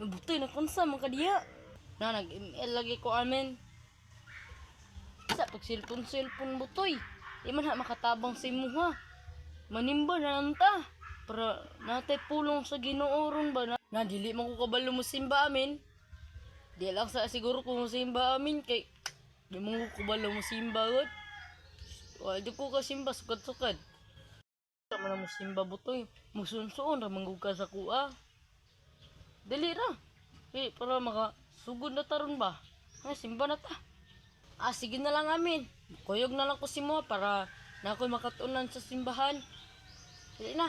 Butoy na kunsa man kadiya. Na nag-email lagi ko amin. Sa pag cellphone butoy. Di man ha makatabang sa imo ha. Manimba na nanta. Para natay pulong sa Ginoo ron ba na dili man ko kabalo mo simba amin. Di lang sa siguro kung simba amin kay di mo ko kabalo mo simba gud. Wa di ko ka simba sukad-sukad. Sa man mo simba butoy. Musunsuon ra manggug ka sa kuha. Dali ra. Para makasugod na taron ba? Ay, simba na ta. Sige na lang amin. Kuyog na lang ko si mo para na ako makatunan sa simbahan. Dali na.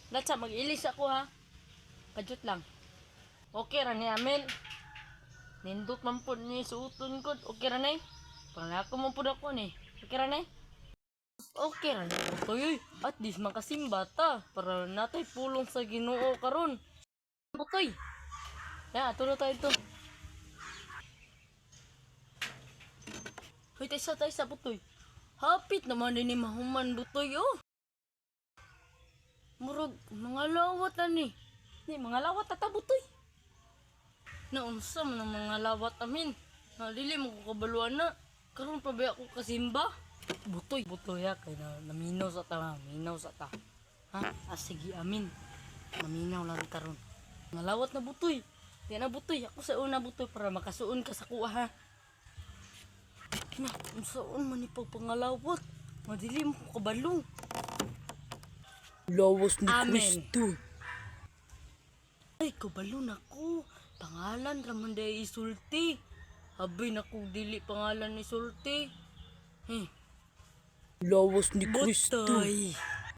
Latsa, mag-ilis ako ha. Kajut lang. Okay ra ni amin. Nindot man po ni suuton ko. Okay ra ni? Pangako man po ako ni. Okay ra ni? Okay ra ni. Uy, at least makasimba ta. Para natay pulong sa Ginoo karon. Butoy. Ya, tulo tayo ito. Hoy, tayo sa butoy. Hapit naman din ni mahuman butoy, oh. Murag, mga lawat na ni. Mga lawat ata butoy. Naunsa man ang mga lawat amin. Dili mo ko kabaluan na. Karon pa ba ako kasimba? Butoy ha. Kaya naminaw sa ta. Ha? Sige, amin. Naminaw lang karon. Mga lawat na butoy. Di na butoy. Ako sa una butoy para makasuon ka sa kuha ha. Na, unsaon man ipagpangalawat. Madili mo ko kabalong. Lawas ni Kristo. Ay, kabalong ako. Pangalan raman day isulti. Abay naku dili pangalan isulti. Lawas ni Kristo. Butoy.